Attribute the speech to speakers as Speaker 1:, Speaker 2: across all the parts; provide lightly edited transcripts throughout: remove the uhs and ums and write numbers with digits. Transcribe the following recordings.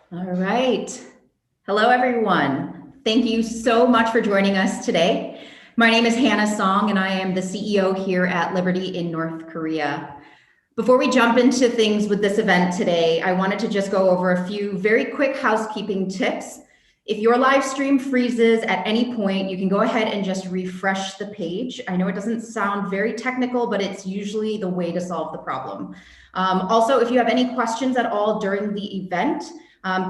Speaker 1: All right. Hello, everyone. Thank you so much for joining us today. My name is Hyun-Seung, and I am the CEO here at Liberty in North Korea. Before we jump into things with this event today, I wanted to just go over a few very quick housekeeping tips. If your live stream freezes at any point, you can go ahead and just refresh the page. I know it doesn't sound very technical, but it's usually the way to solve the problem. Also, if you have any questions at all during the event,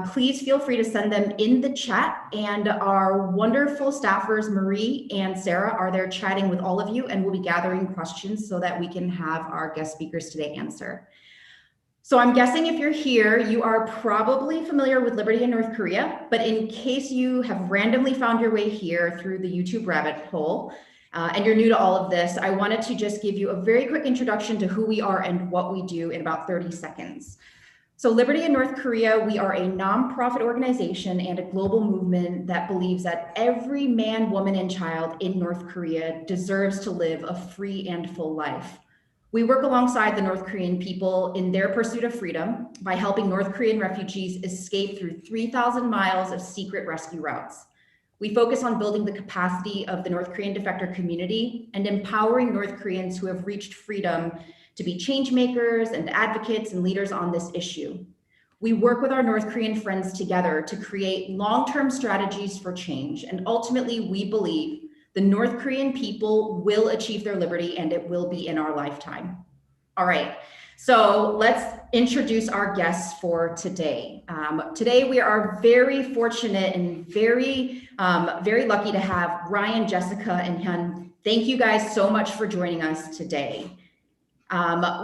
Speaker 1: please feel free to send them in the chat, and our wonderful staffers, Marie and Sarah, are there chatting with all of you, and we'll be gathering questions so that we can have our guest speakers today answer. So I'm guessing if you're here, you are probably familiar with Liberty in North Korea, but in case you have randomly found your way here through the YouTube rabbit hole, and you're new to all of this, I wanted to just give you a very quick introduction to who we are and what we do in about 30 seconds. So Liberty in North Korea, we are a nonprofit organization and a global movement that believes that every man, woman, and child in North Korea deserves to live a free and full life. We work alongside the North Korean people in their pursuit of freedom by helping North Korean refugees escape through 3,000 miles of secret rescue routes. We focus on building the capacity of the North Korean defector community and empowering North Koreans who have reached freedom to be change makers and advocates and leaders on this issue. We work with our North Korean friends together to create long-term strategies for change. And ultimately, we believe the North Korean people will achieve their liberty, and it will be in our lifetime. All right, so let's introduce our guests for today. Today, we are very fortunate and very lucky to have Ryan, Jessica, and Hyun. Thank you guys so much for joining us today.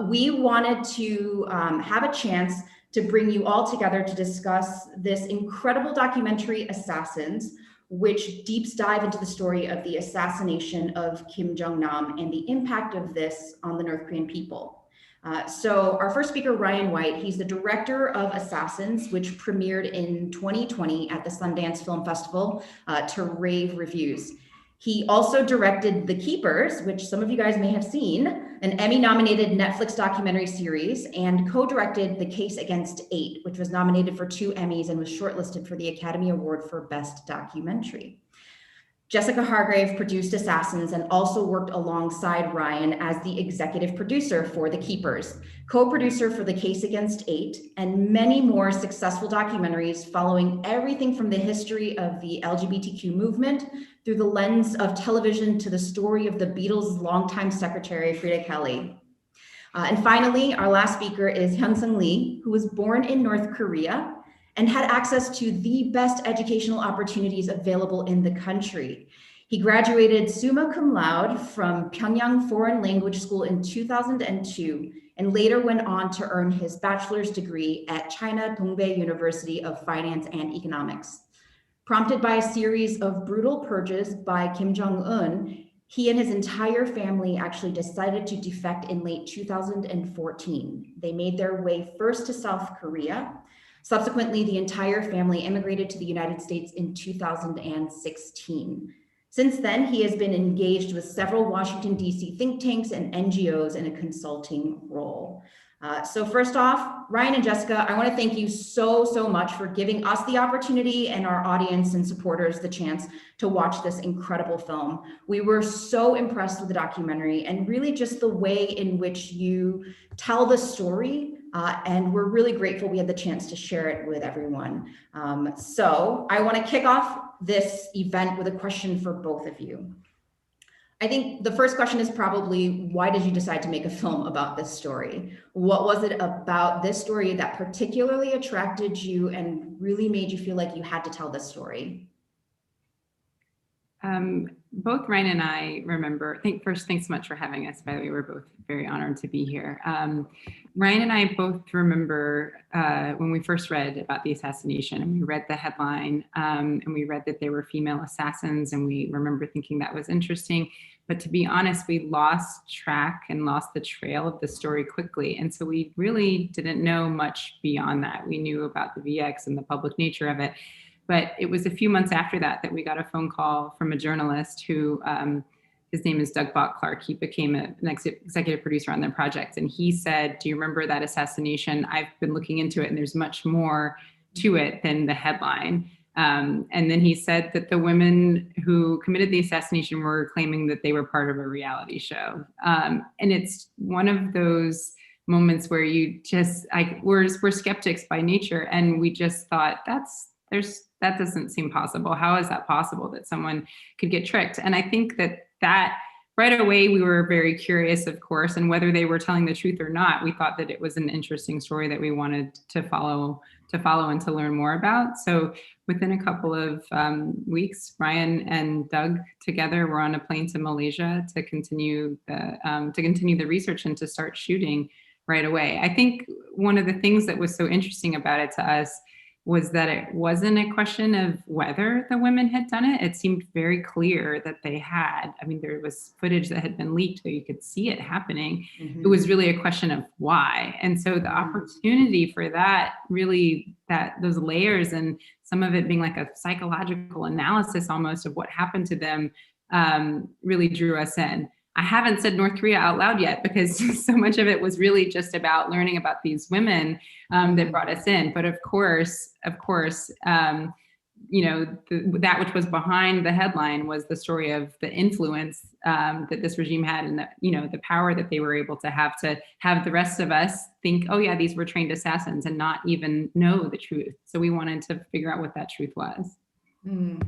Speaker 1: We wanted to have a chance to bring you all together to discuss this incredible documentary, Assassins, which deeps dive into the story of the assassination of Kim Jong-nam and the impact of this on the North Korean people. So our first speaker, Ryan White, he's the director of Assassins, which premiered in 2020 at the Sundance Film Festival to rave reviews. He also directed The Keepers, which some of you guys may have seen, an Emmy-nominated Netflix documentary series, and co-directed The Case Against 8, which was nominated for 2 Emmys and was shortlisted for the Academy Award for Best Documentary. Jessica Hargrave produced Assassins and also worked alongside Ryan as the executive producer for The Keepers, co-producer for The Case Against 8, and many more successful documentaries following everything from the history of the LGBTQ movement through the lens of television to the story of the Beatles' longtime secretary, Frida Kahlo. And finally, our last speaker is Hyunsung Lee, who was born in North Korea and had access to the best educational opportunities available in the country. He graduated summa cum laude from Pyongyang Foreign Language School in 2002, and later went on to earn his bachelor's degree at China Dongbei University of Finance and Economics. Prompted by a series of brutal purges by Kim Jong-un, he and his entire family actually decided to defect in late 2014. They made their way first to South Korea. Subsequently, the entire family immigrated to the United States in 2016. Since then, he has been engaged with several Washington, D.C. think tanks and NGOs in a consulting role. So first off, Ryan and Jessica, I want to thank you so much for giving us the opportunity and our audience and supporters the chance to watch this incredible film. We were so impressed with the documentary and really just the way in which you tell the story. And we're really grateful we had the chance to share it with everyone. So I want to kick off this event with a question for both of you. I think the first question is probably, why did you decide to make a film about this story? What was it about this story that particularly attracted you and really made you feel like you had to tell this story?
Speaker 2: Both Ryan and I remember, first, thanks so much for having us. By the way, we're both very honored to be here. Ryan and I both remember when we first read about the assassination, and we read the headline, and we read that there were female assassins, and we remember thinking that was interesting. But to be honest, we lost track and lost the trail of the story quickly. And so we really didn't know much beyond that. We knew about the VX and the public nature of it. But it was a few months after that that we got a phone call from a journalist who, his name is Doug Bott-Clark. He became an executive producer on their project. And he said, do you remember that assassination? I've been looking into it, and there's much more to it than the headline. And then he said that the women who committed the assassination were claiming that they were part of a reality show. And it's one of those moments where you just, we're skeptics by nature, and we just thought that doesn't seem possible. How is that possible that someone could get tricked? And I think that right away we were very curious, of course, and whether they were telling the truth or not, we thought that it was an interesting story that we wanted to follow and to learn more about. So within a couple of weeks, Ryan and Doug together were on a plane to Malaysia to continue the research and to start shooting right away. I think one of the things that was so interesting about it to us was that it wasn't a question of whether the women had done it. It seemed very clear that they had. I mean, there was footage that had been leaked so you could see it happening. Mm-hmm. It was really a question of why. And so the opportunity for that, really, those layers, and some of it being like a psychological analysis almost of what happened to them, really drew us in. I haven't said North Korea out loud yet because so much of it was really just about learning about these women that brought us in. But of course, that which was behind the headline was the story of the influence that this regime had, and the power that they were able to have the rest of us think, oh yeah, these were trained assassins, and not even know the truth. So we wanted to figure out what that truth was.
Speaker 1: Mm.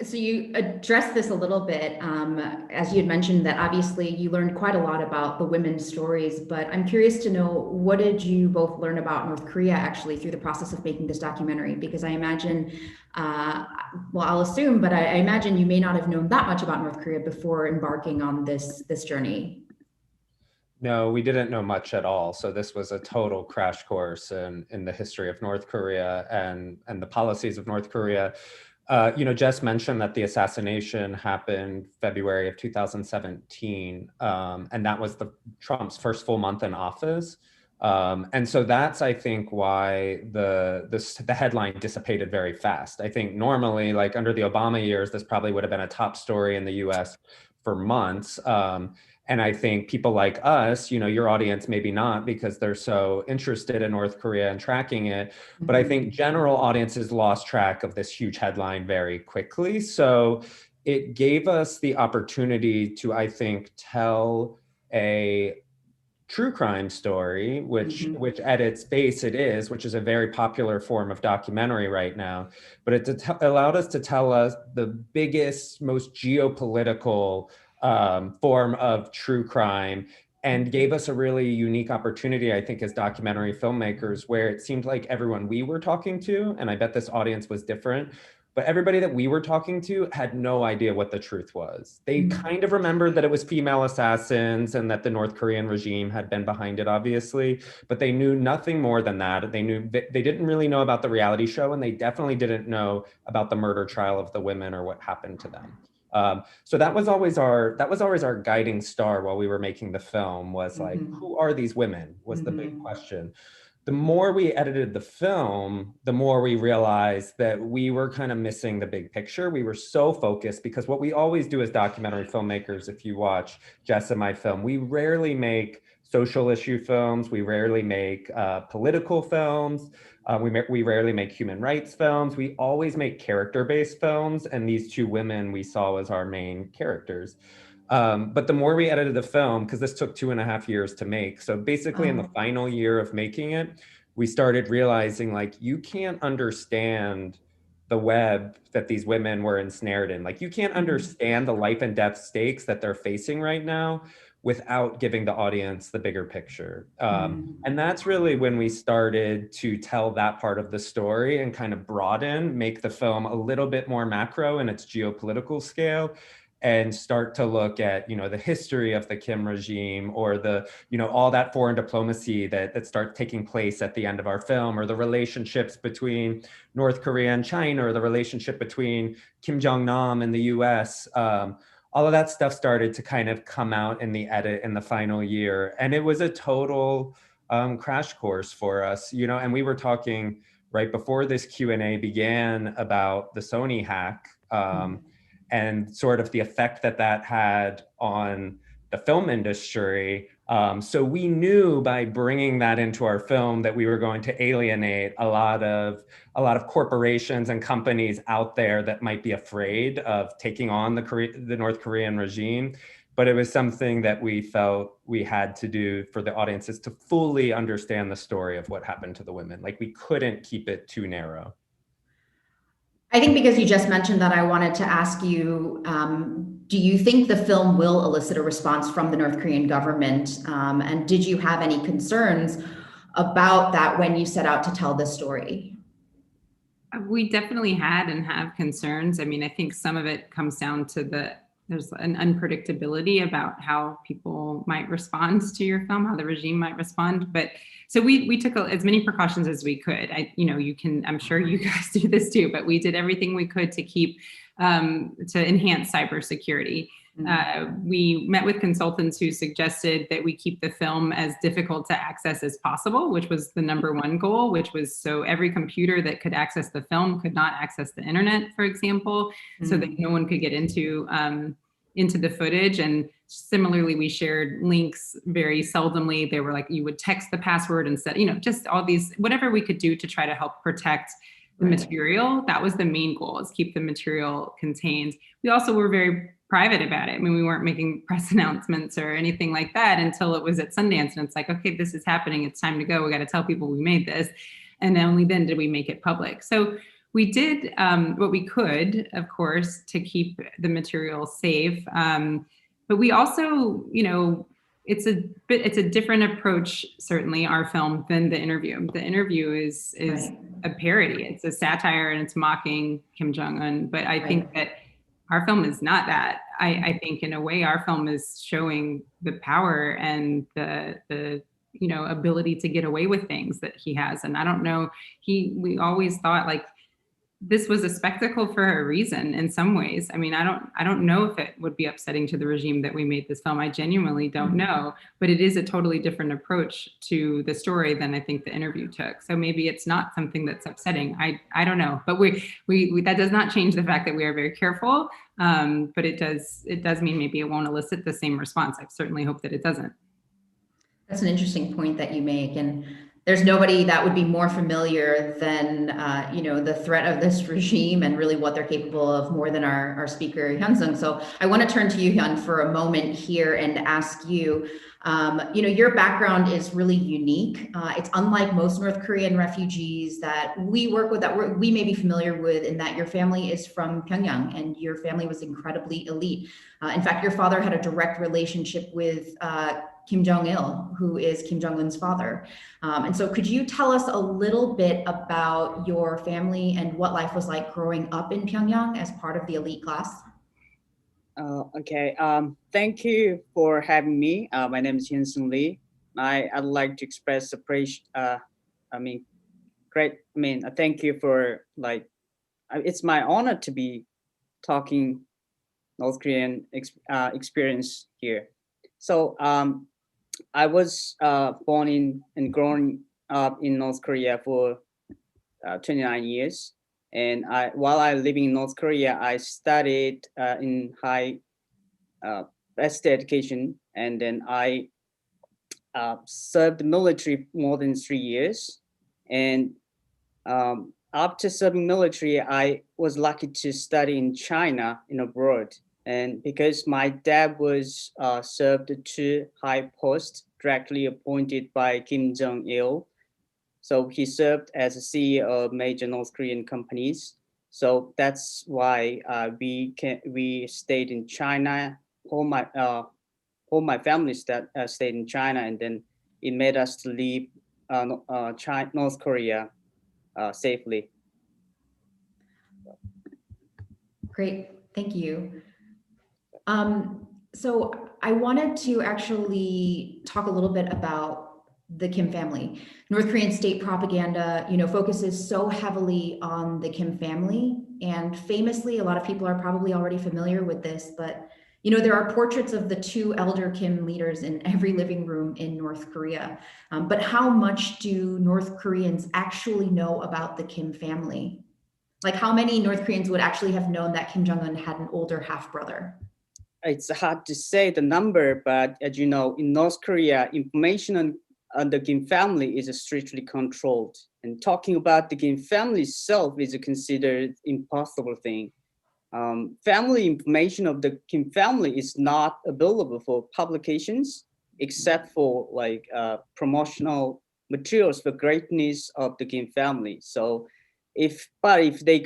Speaker 1: So you addressed this a little bit, as you had mentioned that obviously you learned quite a lot about the women's stories, but I'm curious to know, what did you both learn about North Korea actually through the process of making this documentary? Because I imagine, I'll assume, but I imagine you may not have known that much about North Korea before embarking on this journey.
Speaker 3: No, we didn't know much at all. So this was a total crash course in the history of North Korea and the policies of North Korea. Jess mentioned that the assassination happened February of 2017, and that was Trump's first full month in office. And so that's, I think, why the headline dissipated very fast. I think normally, like under the Obama years, this probably would have been a top story in the US for months. And I think people like us, your audience, maybe not because they're so interested in North Korea and tracking it. But I think general audiences lost track of this huge headline very quickly. So it gave us the opportunity to, I think, tell a true crime story, which at its base it is, which is a very popular form of documentary right now. But it allowed us to tell us the biggest, most geopolitical form of true crime, and gave us a really unique opportunity, I think, as documentary filmmakers, where it seemed like everyone we were talking to, and I bet this audience was different, but everybody that we were talking to had no idea what the truth was. They kind of remembered that it was female assassins and that the North Korean regime had been behind it, obviously, but they knew nothing more than that. They didn't really know about the reality show, and they definitely didn't know about the murder trial of the women or what happened to them. So that was always our guiding star while we were making the film, was like, who are these women, was the big question. The more we edited the film, the more we realized that we were kind of missing the big picture. We were so focused, because what we always do as documentary filmmakers, if you watch Jess and my film, we rarely make social issue films. We rarely make political films. We rarely make human rights films. We always make character-based films, and these two women we saw as our main characters. But the more we edited the film, because this took 2.5 years to make, so basically in the final year of making it, we started realizing, like, you can't understand the web that these women were ensnared in. Like, you can't understand the life and death stakes that they're facing right now without giving the audience the bigger picture. And that's really when we started to tell that part of the story and kind of broaden, make the film a little bit more macro in its geopolitical scale, and start to look at, the history of the Kim regime, or all that foreign diplomacy that starts taking place at the end of our film, or the relationships between North Korea and China, or the relationship between Kim Jong-nam and the US. All of that stuff started to kind of come out in the edit in the final year. And it was a total crash course for us, and we were talking right before this Q&A began about the Sony hack, and sort of the effect that had on the film industry. So we knew by bringing that into our film that we were going to alienate a lot of corporations and companies out there that might be afraid of taking on the North Korean regime. But it was something that we felt we had to do for the audiences to fully understand the story of what happened to the women. Like, we couldn't keep it too narrow.
Speaker 1: I think because you just mentioned that, I wanted to ask you, do you think the film will elicit a response from the North Korean government? And did you have any concerns about that when you set out to tell this story?
Speaker 2: We definitely had and have concerns. I mean, I think some of it comes down to there's an unpredictability about how people might respond to your film, how the regime might respond. But so we took as many precautions as we could. I'm sure you guys do this too, but we did everything we could to keep, to enhance cybersecurity. We met with consultants who suggested that we keep the film as difficult to access as possible, which was the number one goal, which was so every computer that could access the film could not access the internet, for example, so that no one could get into the footage. And similarly, we shared links very seldomly. They were like, you would text the password instead, just all these, whatever we could do to try to help protect the material. That was the main goal, is keep the material contained. We also were very private about it. I mean, we weren't making press announcements or anything like that until it was at Sundance. And it's like, okay, this is happening. It's time to go. We got to tell people we made this. And only then did we make it public. So we did what we could, of course, to keep the material safe. But we also, it's a different approach, certainly, our film, than the interview. The interview is a parody. It's a satire and it's mocking Kim Jong-un. But I think that our film is not that. I think in a way our film is showing the power and the ability to get away with things that he has. And I don't know, we always thought like this was a spectacle for a reason in some ways. I mean, I don't know if it would be upsetting to the regime that we made this film. I genuinely don't know, but it is a totally different approach to the story than I think the interview took. So maybe it's not something that's upsetting. I don't know, but we that does not change the fact that we are very careful. But it does mean maybe it won't elicit the same response. I certainly hope that it doesn't.
Speaker 1: That's an interesting point that you make. And there's nobody that would be more familiar than, the threat of this regime and really what they're capable of more than our speaker, Hyunsung. So I want to turn to you, Hyun, for a moment here and ask you, your background is really unique. It's unlike most North Korean refugees that we work with, that we may be familiar with, in that your family is from Pyongyang and your family was incredibly elite. In fact, your father had a direct relationship with Kim Jong-il, who is Kim Jong-un's father. And so could you tell us a little bit about your family and what life was like growing up in Pyongyang as part of the elite class?
Speaker 4: Okay. Thank you for having me. My name is Hyunsung Lee. I'd like to express appreciation. Thank you for it's my honor to be talking North Korean experience here. So I was born and grown up in North Korea for 29 years. And while I living in North Korea, I studied in best education, and then I served the military more than 3 years. And after serving military, I was lucky to study in China, abroad. And because my dad was served 2 high posts directly appointed by Kim Jong-il. So he served as a CEO of major North Korean companies. So that's why we stayed in China. All my family stayed in China, and then it made us to leave North Korea safely.
Speaker 1: Great, thank you. So I wanted to actually talk a little bit about the Kim family. North Korean state propaganda, focuses so heavily on the Kim family. And famously, a lot of people are probably already familiar with this, but there are portraits of the 2 elder Kim leaders in every living room in North Korea. But how much do North Koreans actually know about the Kim family? Like, how many North Koreans would actually have known that Kim Jong-un had an older half-brother?
Speaker 4: it's hard to say the number, but as you know, in North Korea, information on the Kim family is strictly controlled. And talking about the Kim family itself is considered impossible thing. Family information of the Kim family is not available for publications, except for like promotional materials for greatness of the Kim family. So if they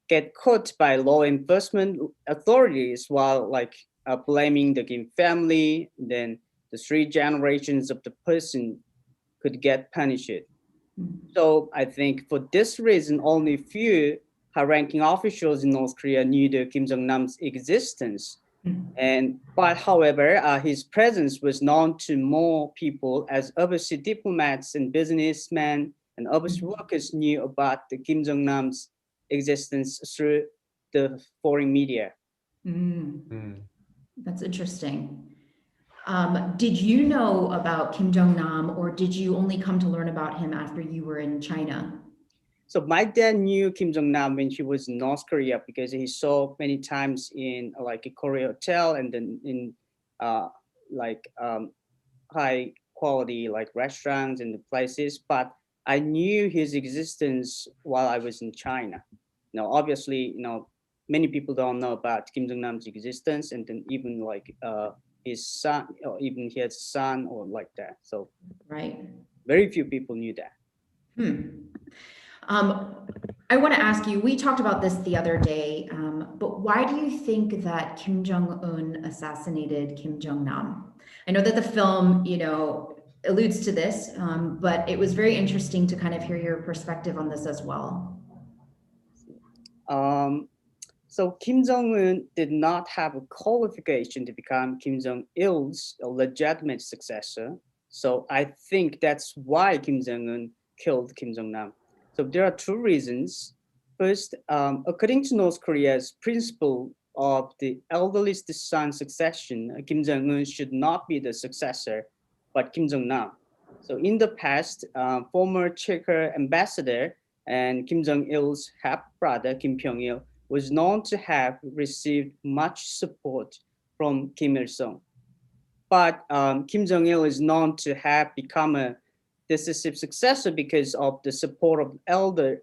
Speaker 4: get caught by law enforcement authorities while like blaming the Kim family, then the three generations of the person could get punished. So I think for this reason, only few high-ranking officials in North Korea knew the Kim Jong-nam's existence. But however, his presence was known to more people as overseas diplomats and businessmen and overseas workers knew about the Kim Jong-nam's existence through the foreign media.
Speaker 1: That's interesting. Did you know about Kim Jong-nam, or did you only come to learn about him after you were in China?
Speaker 4: So my dad knew Kim Jong-nam when he was in North Korea because he saw many times in like a Korea hotel and then in high quality like restaurants and the places. But I knew his existence while I was in China. Now, obviously, many people don't know about Kim Jong-nam's existence, and then even like his son, or even he has a son or like that. So
Speaker 1: Right.
Speaker 4: very few people knew that.
Speaker 1: I want to ask you, we talked about this the other day, but why do you think that Kim Jong-un assassinated Kim Jong-nam? I know that the film, alludes to this, but it was very interesting to kind of hear your perspective on this as well.
Speaker 4: So Kim Jong-un did not have a qualification to become Kim Jong-il's legitimate successor. So I think that's why Kim Jong-un killed Kim Jong-nam. So there are two reasons. First, according to North Korea's principle of the elderly son succession, Kim Jong-un should not be the successor, but Kim Jong-nam. So in the past, former Czech ambassador and Kim Jong-il's half-brother, Kim Pyong-il, was known to have received much support from Kim Il-sung. But Kim Jong-il is known to have become a decisive successor because of the support of elderly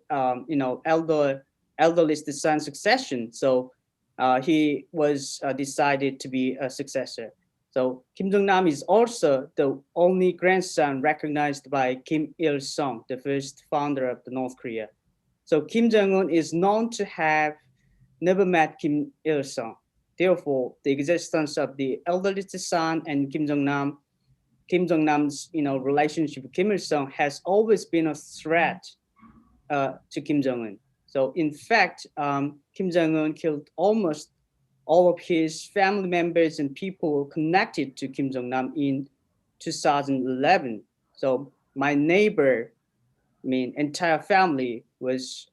Speaker 4: son succession. So he was decided to be a successor. So Kim Jong-nam is also the only grandson recognized by Kim Il-sung, the first founder of the North Korea. So Kim Jong-un is known to have never met Kim Il-sung. Therefore, the existence of the elderly son and Kim Jong-nam's relationship with Kim Il-sung has always been a threat to Kim Jong-un. So in fact, Kim Jong-un killed almost all of his family members and people connected to Kim Jong-nam in 2011. So my neighbor, entire family was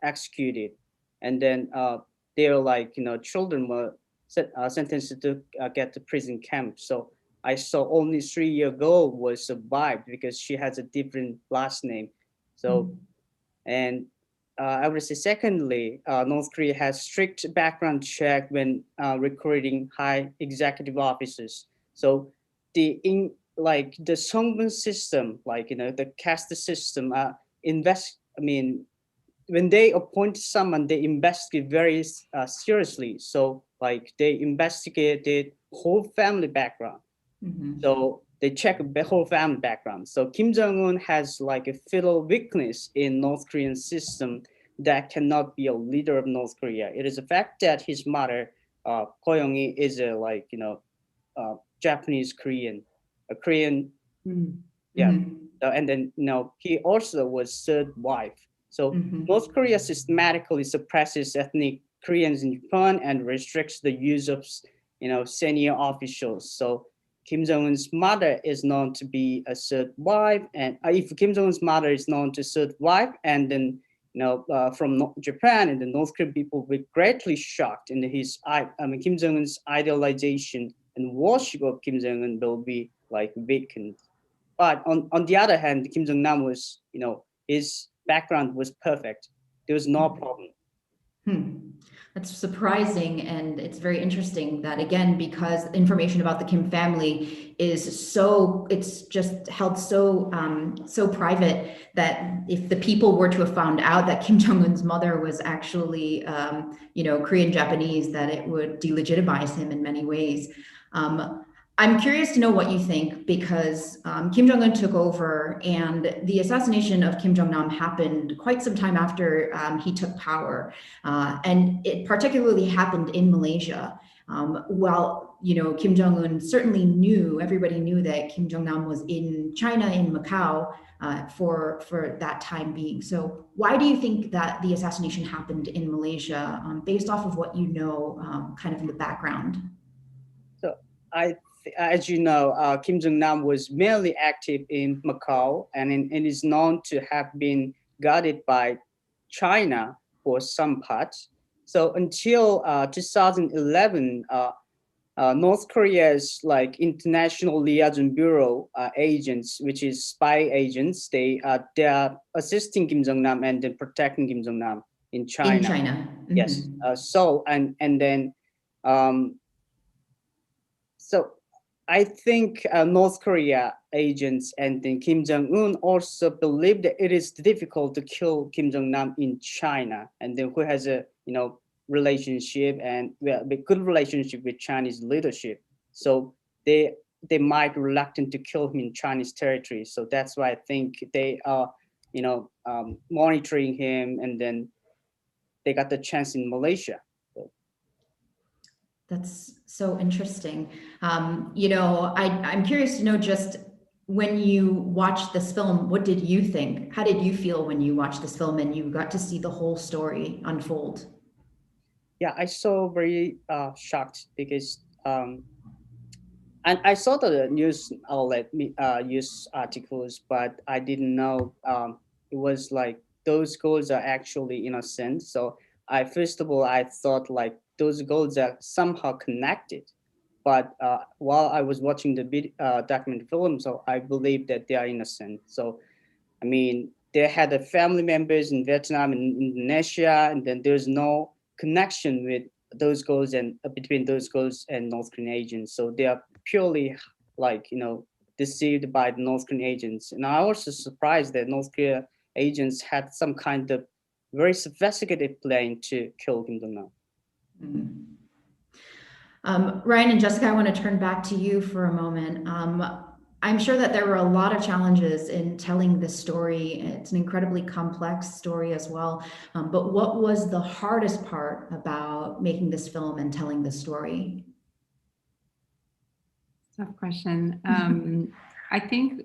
Speaker 4: executed, and then their children were sentenced to get to prison camp. So I saw only 3 years ago was survived because she has a different last name. So, and I would say secondly, North Korea has strict background check when recruiting high executive officers. So the Songbun system, the caste system, when they appoint someone, they investigate very seriously. So they investigated whole family background. So they check the whole family background. So Kim Jong-un has a fatal weakness in North Korean system that cannot be a leader of North Korea. It is the fact that his mother, Ko Young-hee, is a Japanese Korean, a Korean, yeah. And then he also was third wife. So North Korea systematically suppresses ethnic Koreans in Japan and restricts the use of senior officials. So Kim Jong-un's mother is known to be a third wife, and if Kim Jong-un's mother is known to third wife, and then from Japan, and the North Korean people were greatly shocked in Kim Jong-un's idealization and worship of Kim Jong-un will be weakened. But on the other hand, Kim Jong-nam was, his background was perfect. There was no problem.
Speaker 1: That's surprising, and it's very interesting that, again, because information about the Kim family is so, it's just held so so private, that if the people were to have found out that Kim Jong-un's mother was actually Korean Japanese, that it would delegitimize him in many ways. I'm curious to know what you think, because Kim Jong-un took over, and the assassination of Kim Jong-nam happened quite some time after he took power. And it particularly happened in Malaysia. While, Kim Jong-un certainly knew, everybody knew that Kim Jong-nam was in China, in Macau, for that time being. So why do you think that the assassination happened in Malaysia, based off of what you know, kind of in the background?
Speaker 4: So as you know, Kim Jong-nam was mainly active in Macau, and is known to have been guarded by China for some parts. So until 2011, North Korea's International Liaison Bureau agents, which is spy agents, they are assisting Kim Jong-nam and then protecting Kim Jong-nam in China.
Speaker 1: In China. Mm-hmm.
Speaker 4: Yes. So I think North Korea agents and then Kim Jong-un also believe that it is difficult to kill Kim Jong-nam in China, and then who has a relationship and a good relationship with Chinese leadership. So they might be reluctant to kill him in Chinese territory. So that's why I think they are monitoring him, and then they got the chance in Malaysia.
Speaker 1: That's so interesting. I'm curious to know, just when you watched this film, what did you think? How did you feel when you watched this film and you got to see the whole story unfold?
Speaker 4: Yeah, I saw very shocked, because and I saw the news outlet news articles, but I didn't know it was those girls are actually innocent. So first of all, I thought those girls are somehow connected. But while I was watching the documentary film, so I believe that they are innocent. So, I mean, they had family members in Vietnam and Indonesia, and then there's no connection with those girls and between those girls and North Korean agents. So they are purely deceived by the North Korean agents. And I was also surprised that North Korean agents had some kind of very sophisticated plan to kill Kim Jong-nam.
Speaker 1: Mm-hmm. Ryan and Jessica, I want to turn back to you for a moment. I'm sure that there were a lot of challenges in telling this story. It's an incredibly complex story as well. But what was the hardest part about making this film and telling this story?
Speaker 2: Tough question. I think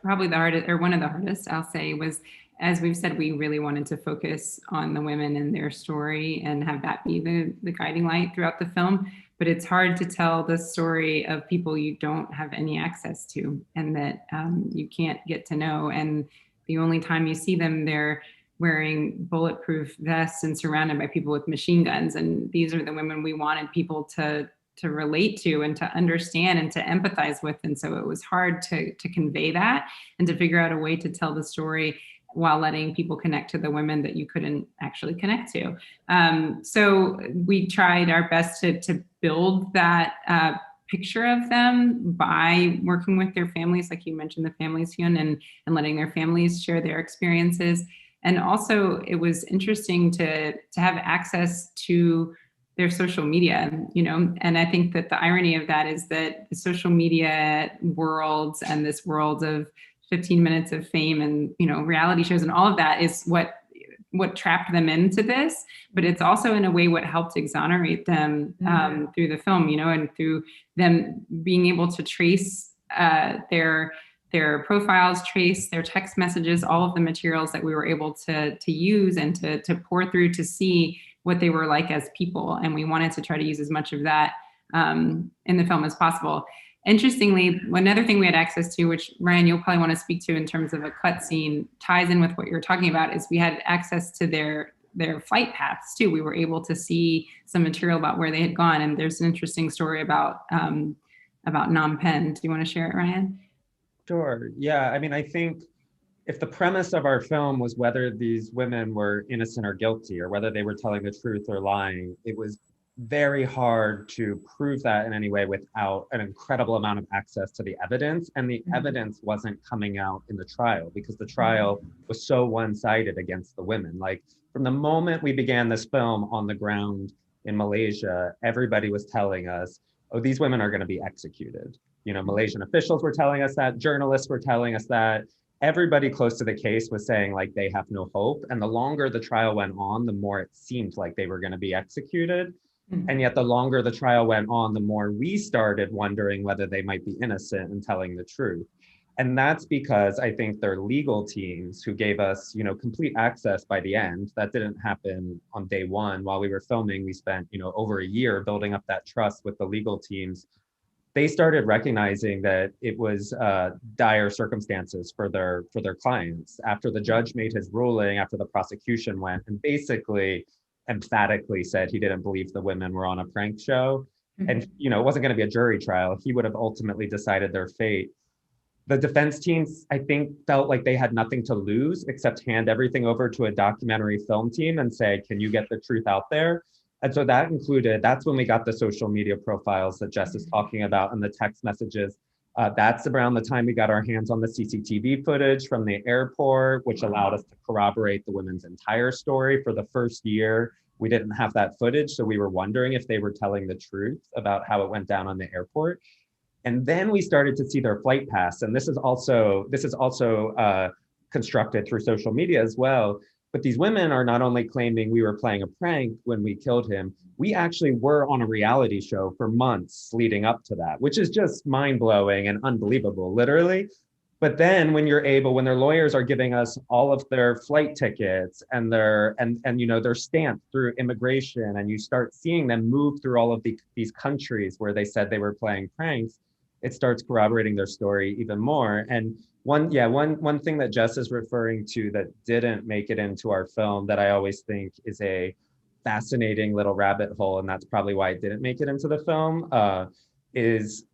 Speaker 2: probably the hardest, or one of the hardest, I'll say, was, as we've said, we really wanted to focus on the women and their story and have that be the guiding light throughout the film. But it's hard to tell the story of people you don't have any access to, and that you can't get to know. And the only time you see them, they're wearing bulletproof vests and surrounded by people with machine guns. And these are the women we wanted people to relate to and to understand and to empathize with. And so it was hard to convey that and to figure out a way to tell the story while letting people connect to the women that you couldn't actually connect to. So we tried our best to build that picture of them by working with their families, like you mentioned, the families, Hyun, and letting their families share their experiences. And also it was interesting to have access to their social media, and I think that the irony of that is that the social media worlds and this world of 15 minutes of fame and, reality shows and all of that is what trapped them into this, but it's also in a way what helped exonerate them through the film, and through them being able to trace their profiles, trace their text messages, all of the materials that we were able to use and to pour through to see what they were like as people. And we wanted to try to use as much of that in the film as possible. Interestingly, another thing we had access to, which Ryan, you'll probably want to speak to in terms of a cut scene, ties in with what you're talking about, is we had access to their flight paths too. We were able to see some material about where they had gone. And there's an interesting story about Phnom Penh. Do you want to share it, Ryan?
Speaker 3: Sure. Yeah. I mean, I think if the premise of our film was whether these women were innocent or guilty, or whether they were telling the truth or lying, it was very hard to prove that in any way without an incredible amount of access to the evidence. And the evidence wasn't coming out in the trial because the trial was so one-sided against the women. Like, from the moment we began this film on the ground in Malaysia, everybody was telling us, oh, these women are going to be executed. You know, Malaysian officials were telling us that, journalists were telling us that. Everybody close to the case was saying like they have no hope. And the longer the trial went on, the more it seemed like they were going to be executed. And yet the longer the trial went on, the more we started wondering whether they might be innocent and telling the truth. And that's because I think their legal teams, who gave us, you know, complete access by the end. That didn't happen on day one. While we were filming, we spent, you know, over a year building up that trust with the legal teams. They started recognizing that it was dire circumstances for their clients. After the judge made his ruling, after the prosecution went and basically emphatically said he didn't believe the women were on a prank show, and you know, it wasn't going to be a jury trial. He would have ultimately decided their fate. The defense teams, I think, felt like they had nothing to lose except hand everything over to a documentary film team and say, can you get the truth out there? And so that included, that's when we got the social media profiles that Jess is talking about and the text messages. That's around the time we got our hands on the CCTV footage from the airport, which allowed us to corroborate the women's entire story. For the first year, we didn't have that footage, so we were wondering if they were telling the truth about how it went down on the airport. And then we started to see their flight pass. And this is also constructed through social media as well. But these women are not only claiming we were playing a prank when we killed him, we actually were on a reality show for months leading up to that, which is just mind-blowing and unbelievable, literally. But then when their lawyers are giving us all of their flight tickets and their stamped through immigration, and you start seeing them move through all of these countries where they said they were playing pranks, it starts corroborating their story even more. And one thing that Jess is referring to that didn't make it into our film that I always think is a fascinating little rabbit hole, and that's probably why it didn't make it into the film, is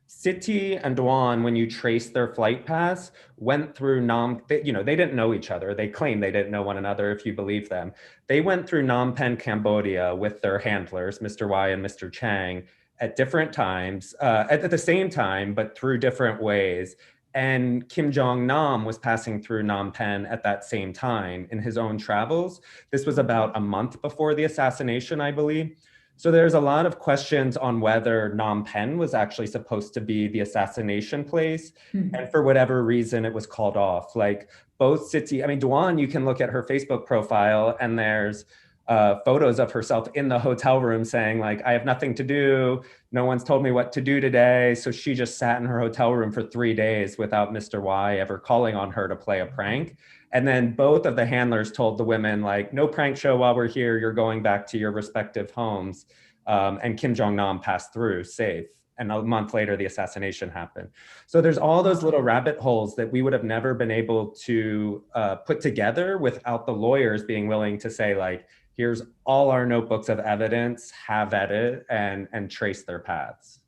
Speaker 3: Siti and Dwan, when you trace their flight pass, went through they didn't know each other. They claim they didn't know one another, if you believe them. They went through Phnom Penh, Cambodia with their handlers, Mr. Y and Mr. Chang, at different times, at the same time, but through different ways. And Kim Jong-nam was passing through Phnom Penh at that same time in his own travels. This was about a month before the assassination, I believe. So there's a lot of questions on whether Phnom Penh was actually supposed to be the assassination place. And for whatever reason, it was called off. Like both Dwan, you can look at her Facebook profile and there's photos of herself in the hotel room saying like, I have nothing to do. No one's told me what to do today. So she just sat in her hotel room for 3 days without Mr. Y ever calling on her to play a prank. And then both of the handlers told the women like, no prank show while we're here, you're going back to your respective homes. And Kim Jong-nam passed through safe. And a month later, the assassination happened. So there's all those little rabbit holes that we would have never been able to put together without the lawyers being willing to say like, here's all our notebooks of evidence, have at it, and trace their paths.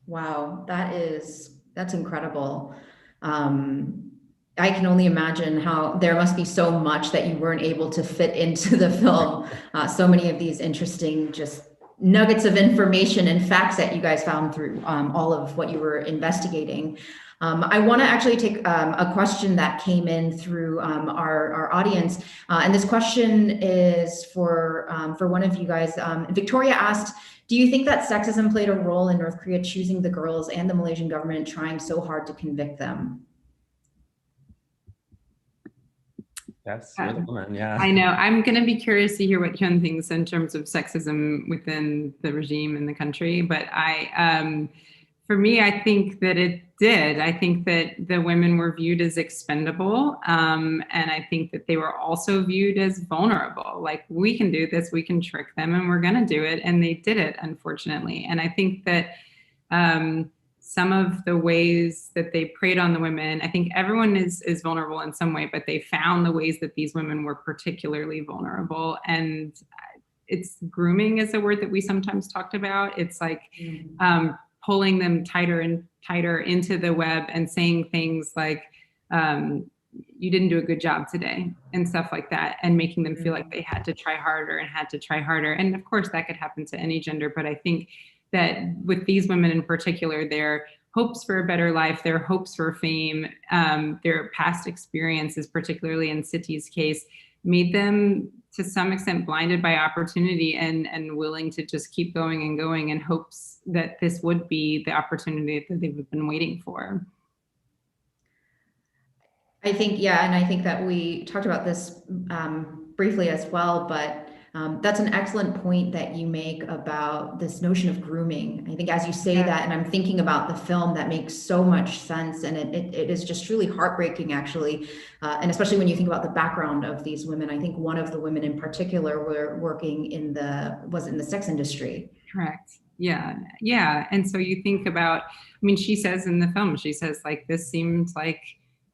Speaker 1: Wow, that's incredible. I can only imagine how there must be so much that you weren't able to fit into the film. So many of these interesting just nuggets of information and facts that you guys found through all of what you were investigating. I want to actually take a question that came in through our audience, and this question is for one of you guys. Victoria asked, do you think that sexism played a role in North Korea choosing the girls and the Malaysian government trying so hard to convict them?
Speaker 3: Yes, you're the woman, yeah.
Speaker 2: I know. I'm going to be curious to hear what Hyun thinks in terms of sexism within the regime in the country. But for me, I think that it did. I think that the women were viewed as expendable. And I think that they were also viewed as vulnerable. Like, we can do this, we can trick them, and we're going to do it. And they did it, unfortunately. And I think that some of the ways that they preyed on the women, I think everyone is vulnerable in some way, but they found the ways that these women were particularly vulnerable. And it's grooming is a word that we sometimes talked about. It's like pulling them tighter and tighter into the web and saying things like, you didn't do a good job today and stuff like that, and making them feel like they had to try harder and had to try harder. And of course that could happen to any gender, but I think that with these women in particular, their hopes for a better life, their hopes for fame, their past experiences, particularly in Siti's case, made them to some extent blinded by opportunity and willing to just keep going and going in hopes that this would be the opportunity that they've been waiting for.
Speaker 1: I think, yeah, and I think that we talked about this briefly as well, but that's an excellent point that you make about this notion of grooming. I think as you say that, and I'm thinking about the film, that makes so much sense, and it is just truly heartbreaking, actually, and especially when you think about the background of these women. I think one of the women in particular were working in the sex industry.
Speaker 2: Correct. Yeah. Yeah. And so you think about, I mean, she says in the film, she says, like, this seems like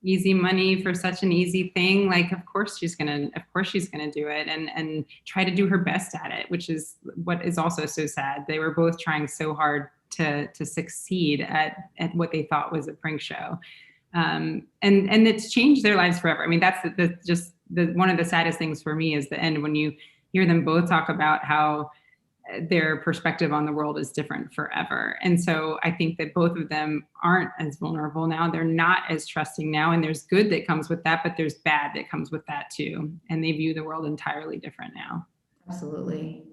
Speaker 2: easy money for such an easy thing. Like, of course she's gonna do it and try to do her best at it, which is what is also so sad. They were both trying so hard to succeed at what they thought was a prank show. And it's changed their lives forever. I mean, that's one of the saddest things for me is the end, when you hear them both talk about how their perspective on the world is different forever. And so I think that both of them aren't as vulnerable now. They're not as trusting now. And there's good that comes with that, but there's bad that comes with that too. And they view the world entirely different now.
Speaker 1: Absolutely.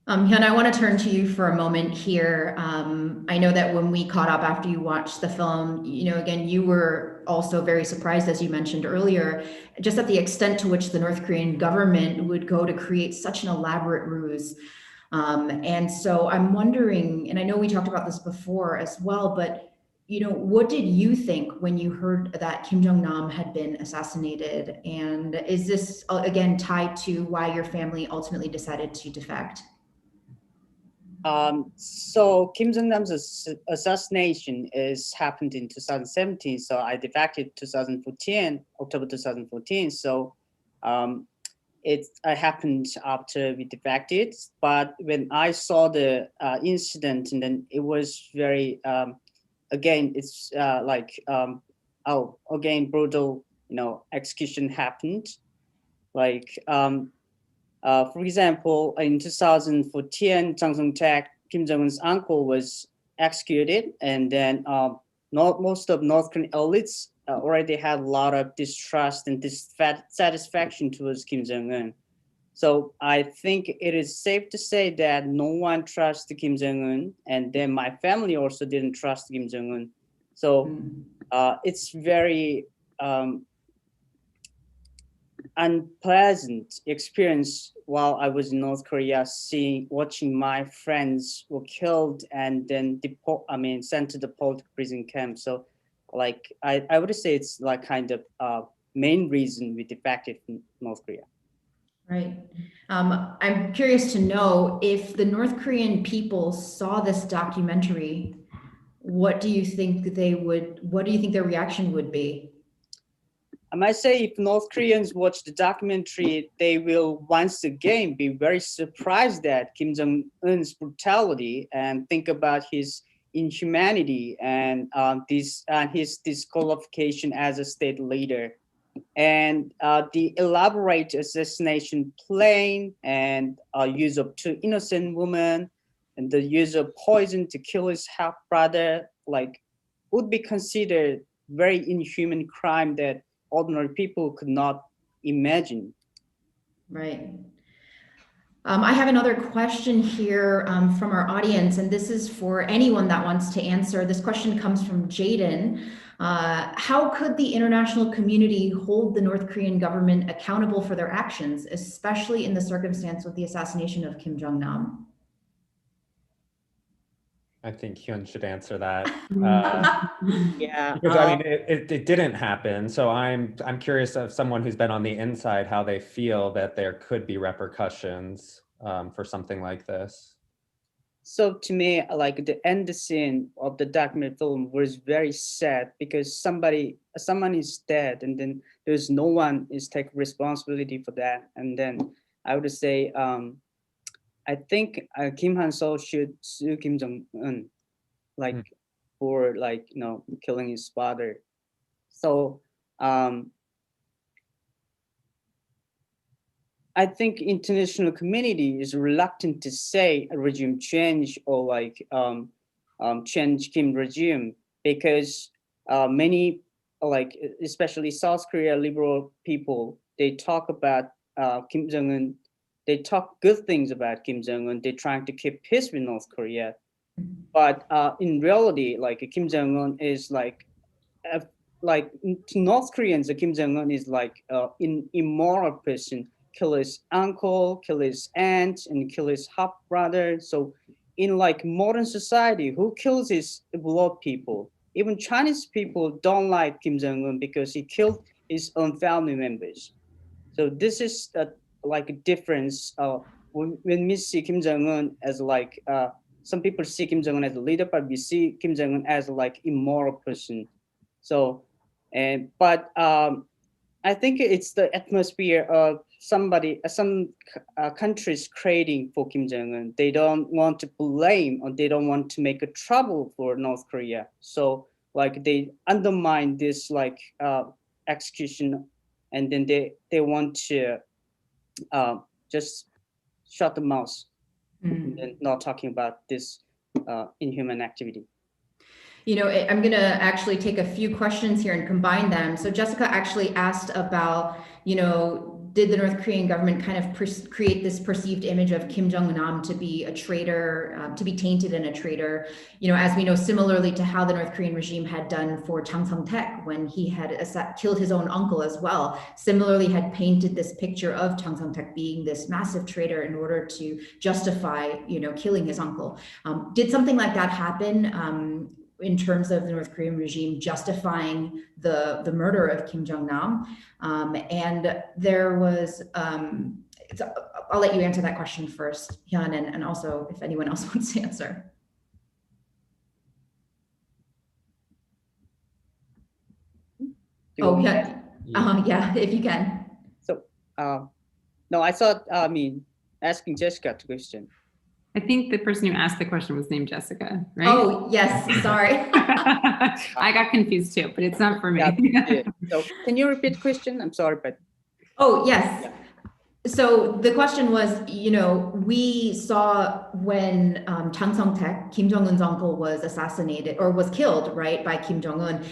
Speaker 1: Hyun, I want to turn to you for a moment here. I know that when we caught up after you watched the film, again, you were also very surprised, as you mentioned earlier, just at the extent to which the North Korean government would go to create such an elaborate ruse. And so I'm wondering, and I know we talked about this before as well, but what did you think when you heard that Kim Jong-nam had been assassinated? And is this again tied to why your family ultimately decided to defect?
Speaker 4: So Kim Jong-nam's assassination happened in 2017. So I defected 2014, October 2014. So it happened after we defected. But when I saw the incident, and then it was very, again, it's brutal, execution happened. Like, for example, in 2014, Jang Sung-taek, Kim Jong-un's uncle, was executed, and then most of North Korean elites already had a lot of distrust and dissatisfaction towards Kim Jong-un. So I think it is safe to say that no one trusts Kim Jong-un, and then my family also didn't trust Kim Jong-un. So it's very unpleasant experience while I was in North Korea, watching my friends were killed and then sent to the political prison camp. So, like, I would say it's like kind of main reason we defected from North Korea.
Speaker 1: Right. I'm curious to know if the North Korean people saw this documentary, what do you think their reaction would be?
Speaker 4: I might say if North Koreans watch the documentary, they will once again be very surprised at Kim Jong-un's brutality and think about his inhumanity and his disqualification as a state leader. And the elaborate assassination plan and use of 2 innocent women and the use of poison to kill his half brother, like, would be considered very inhuman crime that ordinary people could not imagine.
Speaker 1: Right. I have another question here from our audience, and this is for anyone that wants to answer. This question comes from Jaden. How could the international community hold the North Korean government accountable for their actions, especially in the circumstance with the assassination of Kim Jong-nam?
Speaker 3: I think Hyun should answer that.
Speaker 4: Yeah,
Speaker 3: because I mean, it didn't happen. So I'm curious of someone who's been on the inside, how they feel that there could be repercussions for something like this.
Speaker 4: So to me, like, the end scene of the documentary film was very sad because someone is dead, and then there's no one is take responsibility for that. And then I would say, I think Kim Han-sol should sue Kim Jong-un, like, for, like, killing his father. So I think international community is reluctant to say a regime change or like change Kim regime because many like especially South Korea liberal people, they talk about Kim Jong-un, they talk good things about Kim Jong-un, they're trying to keep peace with North Korea. But in reality, like Kim Jong-un is like to North Koreans, Kim Jong-un is like an immoral person, kill his uncle, kill his aunt, and kill his half brother. So in like modern society, who kills his beloved people? Even Chinese people don't like Kim Jong-un because he killed his own family members. So this is like a difference. When we see Kim Jong-un as like, some people see Kim Jong-un as a leader, but we see Kim Jong-un as like immoral person. So, but I think it's the atmosphere of some countries creating for Kim Jong-un. They don't want to blame or they don't want to make a trouble for North Korea. So like they undermine this like execution, and then they want to just shut the mouth and then not talking about this inhuman activity.
Speaker 1: You know, I'm going to actually take a few questions here and combine them. So Jessica actually asked about, you know, did the North Korean government kind of create this perceived image of Kim Jong-nam to be a traitor, to be tainted and a traitor, you know, as we know, similarly to how the North Korean regime had done for Chang Sung-taek when he had killed his own uncle as well, similarly had painted this picture of Chang Sung-taek being this massive traitor in order to justify, you know, killing his uncle. Did something like that happen? In terms of the North Korean regime justifying the murder of Kim Jong-nam. And there was, I'll let you answer that question first, Hyun, and also if anyone else wants to answer. Oh, Hyun, yeah, if you can.
Speaker 4: So, no, I thought, asking Jessica the question.
Speaker 2: I think the person who asked the question was named Jessica, right?
Speaker 1: Oh, yes, sorry.
Speaker 2: I got confused too, but it's not for me.
Speaker 4: Yeah. So can you repeat the question? I'm sorry, but.
Speaker 1: Oh, yes. Yeah. So the question was, you know, we saw when Chang Sung-taek, Kim Jong-un's uncle, was assassinated or was killed, right, by Kim Jong-un,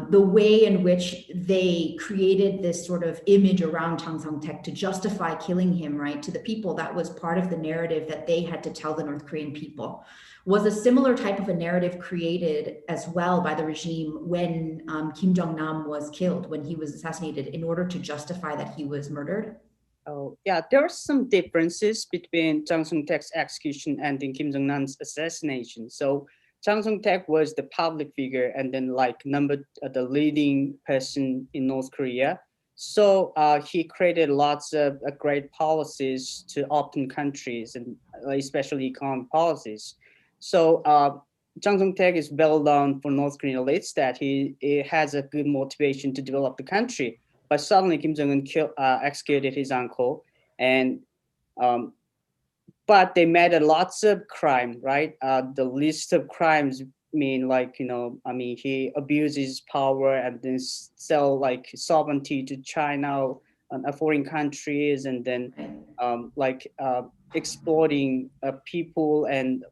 Speaker 1: the way in which they created this sort of image around Chang Sung-taek to justify killing him, right, to the people. That was part of the narrative that they had to tell the North Korean people. Was a similar type of a narrative created as well by the regime when Kim Jong-nam was killed, when he was assassinated, in order to justify that he was murdered?
Speaker 4: Oh, yeah, there are some differences between Chang Sung-taek's execution and then Kim Jong-nam's assassination. So Chang Sung-taek was the public figure and then like the leading person in North Korea. So he created lots of great policies to open countries and especially economic policies. So Chang Sung-taek is well known for North Korean elites that he has a good motivation to develop the country. But suddenly Kim Jong-un executed his uncle, and but they made lots of crime, right? The list of crimes mean like, you know, I mean, he abuses power and then sell like sovereignty to China and foreign countries, and then exploiting people and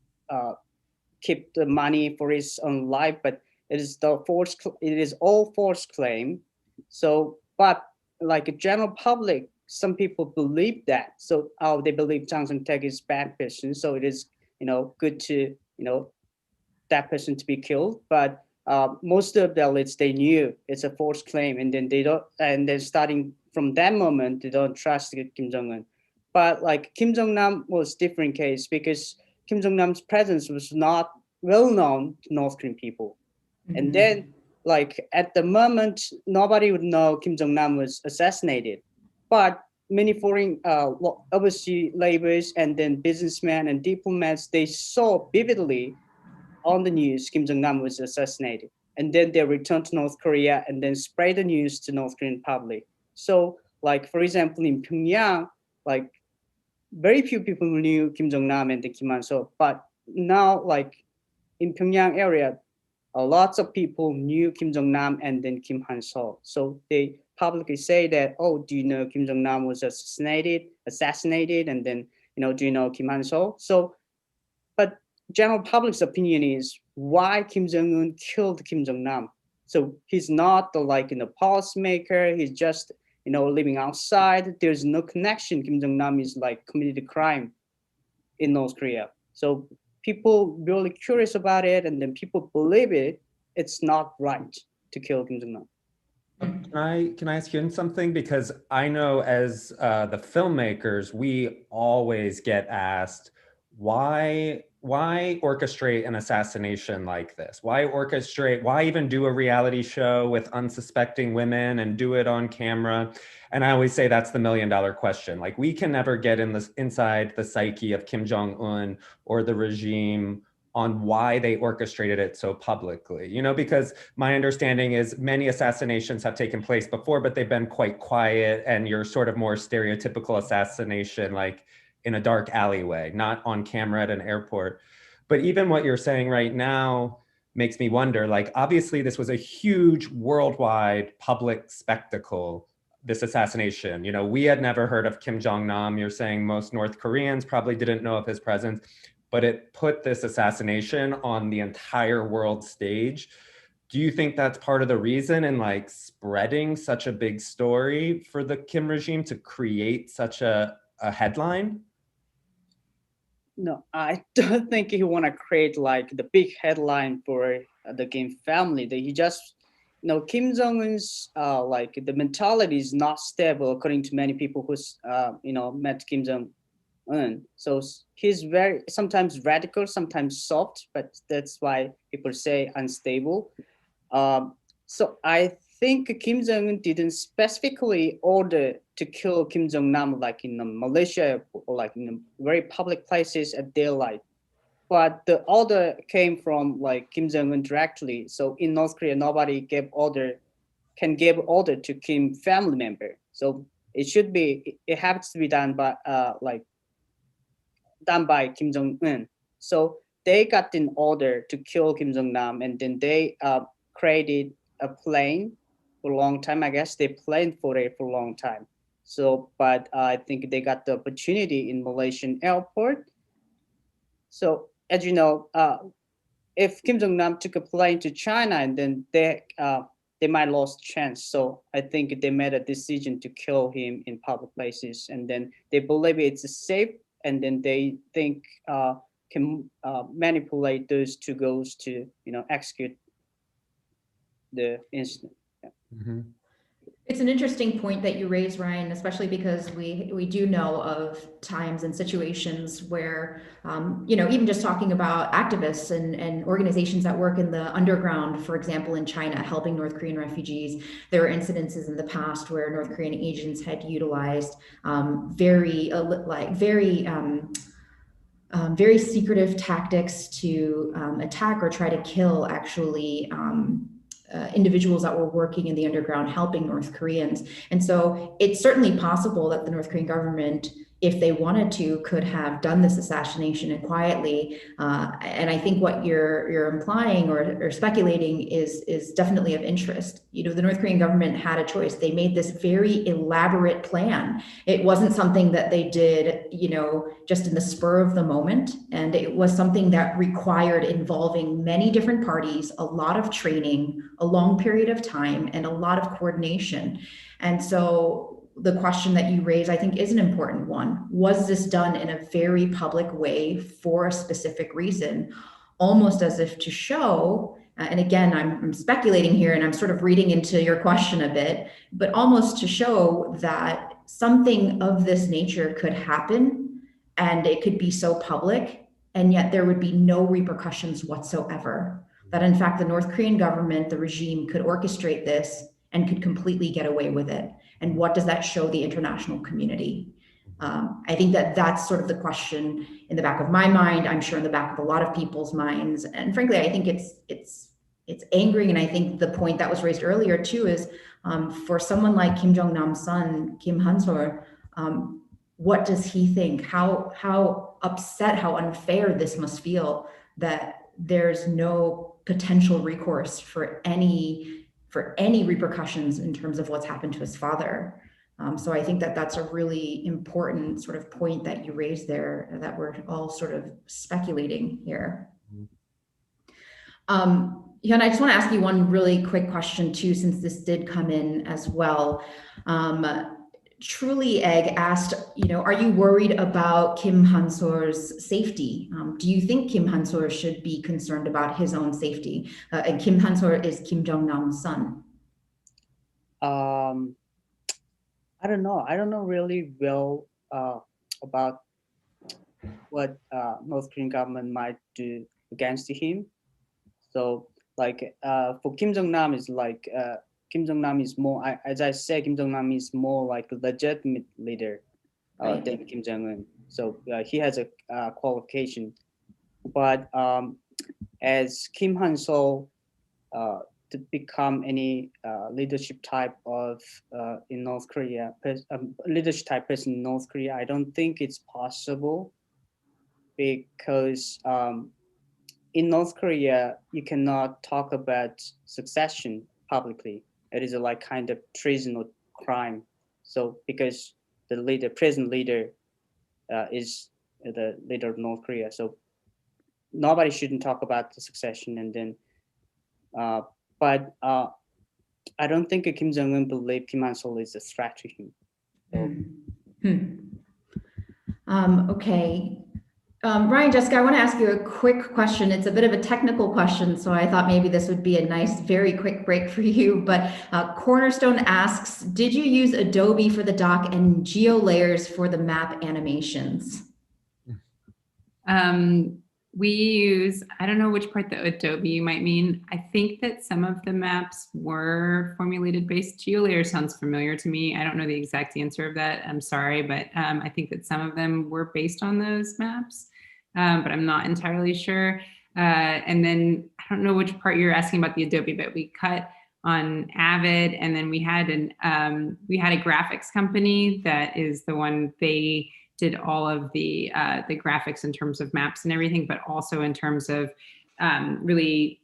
Speaker 4: keep the money for his own life. But it is all false claim. So. But like a general public, some people believe that. So they believe Chang Sung-taek is a bad person. So it is, you know, good to, you know, that person to be killed. But most of the elites, they knew it's a false claim, and then they don't. And then starting from that moment, they don't trust Kim Jong-un. But like Kim Jong-nam was different case because Kim Jong-nam's presence was not well known to North Korean people, and then. Like at the moment, nobody would know Kim Jong-nam was assassinated, but many foreign overseas laborers and then businessmen and diplomats, they saw vividly on the news Kim Jong-nam was assassinated, and then they returned to North Korea and then spread the news to North Korean public. So, like for example, in Pyongyang, like very few people knew Kim Jong-nam and Kim Han-so, but now like in Pyongyang area. Lots of people knew Kim Jong-nam and then Kim Han-so. So the publicly say that, oh, do you know Kim Jong-nam was assassinated, and then, do you know Kim Han-seol? So, but general public's opinion is, why Kim Jong-un killed Kim Jong-nam? So he's not the policymaker. He's just living outside. There's no connection. Kim Jong-nam is committed a crime in North Korea. So people really curious about it, and then people believe it. It's not right to kill Kim Jong-nam.
Speaker 3: Can I ask you something? Because I know as the filmmakers, we always get asked, why orchestrate an assassination like this? Why even do a reality show with unsuspecting women and do it on camera? And I always say that's the $1 million question. Like, we can never get inside the psyche of Kim Jong-un or the regime on why they orchestrated it so publicly, because my understanding is many assassinations have taken place before, but they've been quite quiet, and you're sort of more stereotypical assassination, like in a dark alleyway, not on camera at an airport. But even what you're saying right now makes me wonder, obviously this was a huge worldwide public spectacle, this assassination. We had never heard of Kim Jong-nam. You're saying most North Koreans probably didn't know of his presence, but it put this assassination on the entire world stage. Do you think that's part of the reason in spreading such a big story for the Kim regime to create such a headline?
Speaker 4: No, I don't think he want to create the big headline for the Kim family. That he just, Kim Jong-un's the mentality is not stable, according to many people who's met Kim Jong-un. So he's very sometimes radical, sometimes soft, but that's why people say unstable. So I think Kim Jong-un didn't specifically order to kill Kim Jong-nam in Malaysia or in very public places at daylight. But the order came from Kim Jong-un directly. So in North Korea, nobody can give order to Kim family member. So it has to be done by Kim Jong-un. So they got an order to kill Kim Jong-nam, and then they created a plane for a long time. I guess they planned for it for a long time. So, but I think they got the opportunity in Malaysian airport. So, as you know, if Kim Jong-nam took a plane to China, and then they might lost chance. So I think they made a decision to kill him in public places, and then they believe it's safe, and then they think can manipulate those two goals to execute the incident. Yeah.
Speaker 3: Mm-hmm.
Speaker 1: It's an interesting point that you raise, Ryan, especially because we do know of times and situations where, even just talking about activists and organizations that work in the underground, for example, in China, helping North Korean refugees, there were incidences in the past where North Korean agents had utilized very secretive tactics to attack or try to kill actually individuals that were working in the underground helping North Koreans. And so it's certainly possible that the North Korean government, if they wanted to, could have done this assassination and quietly. And I think what you're implying or speculating is definitely of interest. The North Korean government had a choice. They made this very elaborate plan. It wasn't something that they did, just in the spur of the moment. And it was something that required involving many different parties, a lot of training, a long period of time, and a lot of coordination. And so the question that you raise, I think, is an important one. Was this done in a very public way for a specific reason, almost as if to show, and again, I'm speculating here and I'm sort of reading into your question a bit, but almost to show that something of this nature could happen and it could be so public, and yet there would be no repercussions whatsoever. That in fact, the North Korean government, the regime, could orchestrate this and could completely get away with it. And what does that show the international community? I think that's sort of the question in the back of my mind. I'm sure in the back of a lot of people's minds. And frankly, I think it's angering. And I think the point that was raised earlier too is for someone like Kim Jong-nam's son, Kim Han-seol, what does he think? How upset, how unfair this must feel that there's no potential recourse for any for any repercussions in terms of what's happened to his father. So I think that that's a really important sort of point that you raised there, that we're all sort of speculating here. Hyun, I just want to ask you one really quick question too, since this did come in as well. Truly Egg asked, are you worried about Kim Han-seol's safety? Do you think Kim Han-seol should be concerned about his own safety? And Kim Han-seol is Kim Jong-nam's son.
Speaker 4: I don't know. I don't know really well about what North Korean government might do against him. So like for Kim Jong-nam is like Kim Jong-nam is more, as I said, Kim Jong-nam is more like a legitimate leader
Speaker 1: Right.
Speaker 4: than Kim Jong-un. So he has a qualification. But as Kim Han-seol to become any leadership type of in North Korea, leadership type person in North Korea, I don't think it's possible, because in North Korea you cannot talk about succession publicly. It is a like kind of treason or crime. So because the leader, present leader, is the leader of North Korea, so nobody shouldn't talk about the succession. And then but I don't think Kim Jong-un believes Kim Han-seol is a threat to him. So.
Speaker 1: Okay. Ryan, Jessica, I want to ask you a quick question. It's a bit of a technical question, so I thought maybe this would be a nice, very quick break for you. But Cornerstone asks, did you use Adobe for the doc and geo layers for the map animations?
Speaker 2: We use, I don't know which part the Adobe you might mean. I think that some of the maps were formulated based. GeoLayer sounds familiar to me. I don't know the exact answer of that. I'm sorry, but I think that some of them were based on those maps, but I'm not entirely sure. And then I don't know which part you're asking about the Adobe, but we cut on Avid, and then we had a graphics company that is the one, they did all of the graphics in terms of maps and everything, but also in terms of really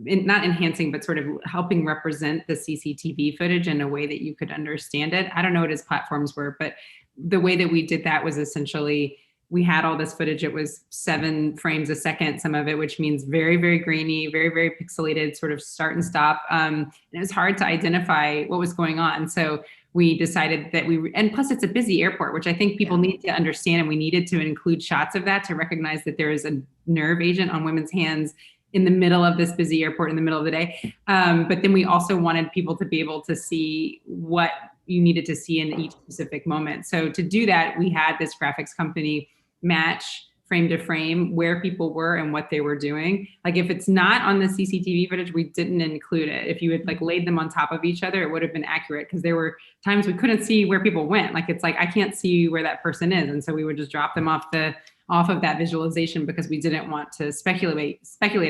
Speaker 2: not enhancing, but sort of helping represent the CCTV footage in a way that you could understand it. I don't know what his platforms were, but the way that we did that was essentially, we had all this footage. It was 7 frames a second, some of it, which means very, very grainy, very, very pixelated, sort of start and stop. And it was hard to identify what was going on. So we decided that and plus it's a busy airport, which I think people need to understand, and we needed to include shots of that to recognize that there is a nerve agent on women's hands in the middle of this busy airport in the middle of the day. But then we also wanted people to be able to see what you needed to see in each specific moment. So to do that, we had this graphics company match frame to frame where people were and what they were doing. Like if it's not on the CCTV footage, we didn't include it. If you had like laid them on top of each other, it would have been accurate, because there were times we couldn't see where people went. Like it's like, I can't see where that person is. And so we would just drop them off of that visualization, because we didn't want to speculate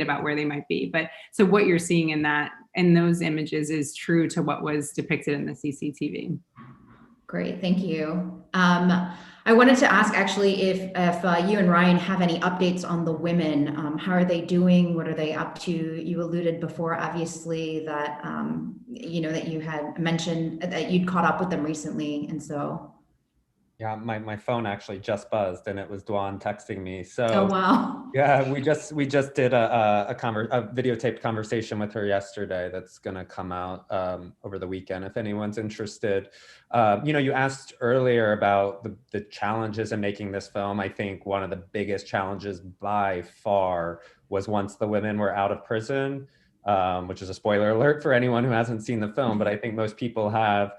Speaker 2: about where they might be. But so what you're seeing in those images is true to what was depicted in the CCTV.
Speaker 1: Great, thank you. I wanted to ask actually if you and Ryan have any updates on the women. How are they doing? What are they up to? You alluded before, obviously, that that you had mentioned that you'd caught up with them recently, and so.
Speaker 3: Yeah, my phone actually just buzzed, and it was Dwan texting me. So,
Speaker 1: oh wow.
Speaker 3: Yeah, we just did a videotaped conversation with her yesterday that's going to come out over the weekend if anyone's interested. You asked earlier about the challenges in making this film. I think one of the biggest challenges by far was once the women were out of prison, which is a spoiler alert for anyone who hasn't seen the film, but I think most people have.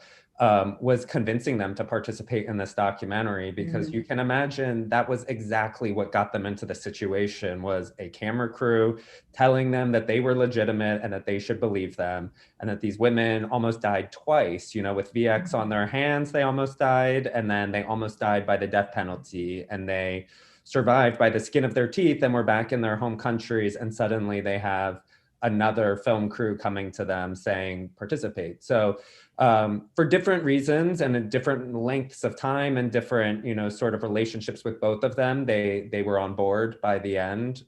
Speaker 3: Was convincing them to participate in this documentary, because you can imagine that was exactly what got them into the situation, was a camera crew telling them that they were legitimate and that they should believe them, and that these women almost died twice, with VX on their hands, they almost died, and then they almost died by the death penalty, and they survived by the skin of their teeth and were back in their home countries, and suddenly they have another film crew coming to them saying, participate. So for different reasons and in different lengths of time and different, sort of relationships with both of them, they were on board by the end.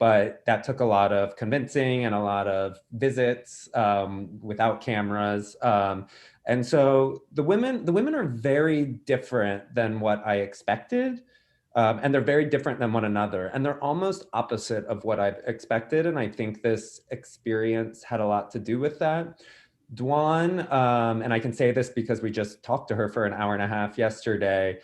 Speaker 3: but that took a lot of convincing and a lot of visits without cameras. And so the women are very different than what I expected. And they're very different than one another. And they're almost opposite of what I've expected. And I think this experience had a lot to do with that. Dwan, and I can say this because we just talked to her for an hour and a half yesterday.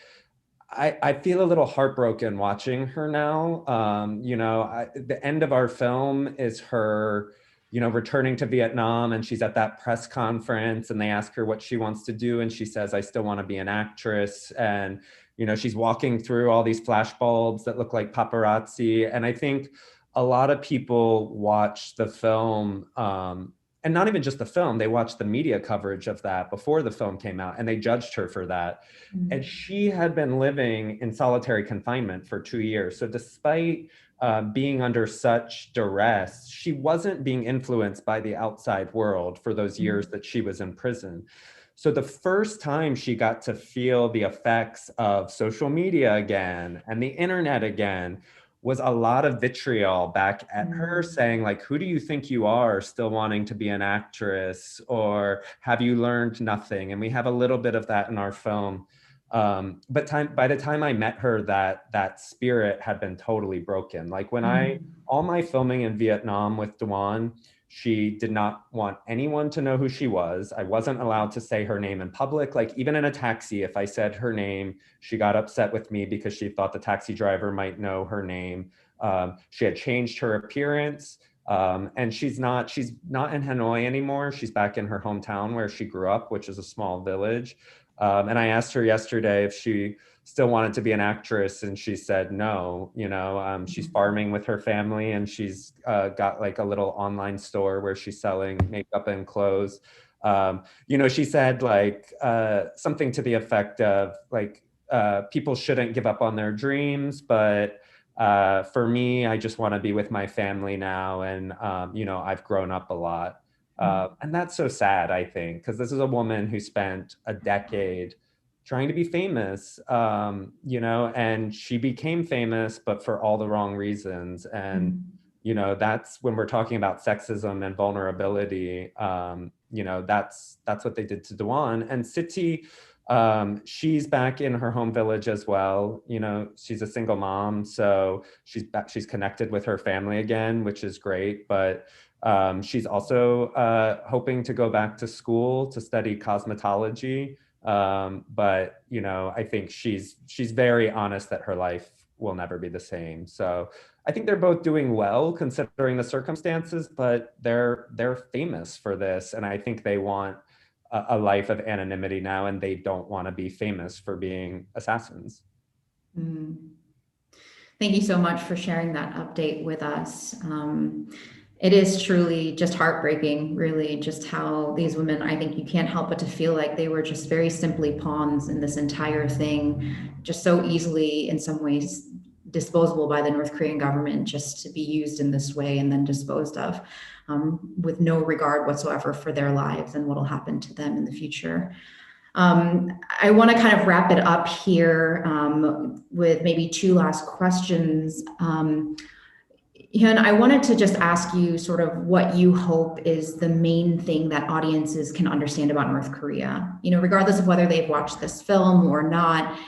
Speaker 3: I feel a little heartbroken watching her now. The end of our film is her, returning to Vietnam, and she's at that press conference and they ask her what she wants to do. And she says, I still want to be an actress. And, she's walking through all these flashbulbs that look like paparazzi. And I think a lot of people watch the film, and not even just the film, they watched the media coverage of that before the film came out, and they judged her for that. And she had been living in solitary confinement for 2 years. So despite being under such duress, she wasn't being influenced by the outside world for those years that she was in prison. So the first time she got to feel the effects of social media again and the internet again was a lot of vitriol back at her, saying like, who do you think you are, still wanting to be an actress, or have you learned nothing? And we have a little bit of that in our film. But by the time I met her, that spirit had been totally broken. Like when all my filming in Vietnam with Dwan, she did not want anyone to know who she was. I wasn't allowed to say her name in public. Like even in a taxi, if I said her name, she got upset with me because she thought the taxi driver might know her name. She had changed her appearance. And she's not in Hanoi anymore. She's back in her hometown where she grew up, which is a small village. And I asked her yesterday if she still wanted to be an actress, and she said no. She's farming with her family, and she's got like a little online store where she's selling makeup and clothes. She said like something to the effect of like, people shouldn't give up on their dreams, but for me, I just want to be with my family now, and I've grown up a lot. And that's so sad, I think, because this is a woman who spent a decade trying to be famous, and she became famous, but for all the wrong reasons. And, that's when we're talking about sexism and vulnerability, that's what they did to Dwan. And Siti, she's back in her home village as well. She's a single mom, so she's connected with her family again, which is great. But she's also hoping to go back to school to study cosmetology. But I think she's very honest that her life will never be the same. So I think they're both doing well considering the circumstances, but they're famous for this, and I think they want a life of anonymity now, and they don't want to be famous for being assassins.
Speaker 1: Thank you so much for sharing that update with us. It is truly just heartbreaking, really, just how these women, I think you can't help but to feel like they were just very simply pawns in this entire thing, just so easily, in some ways, disposable by the North Korean government, just to be used in this way and then disposed of, with no regard whatsoever for their lives and what will happen to them in the future. I want to kind of wrap it up here with maybe two last questions. Hyun, I wanted to just ask you sort of what you hope is the main thing that audiences can understand about North Korea. Regardless of whether they've watched this film or not,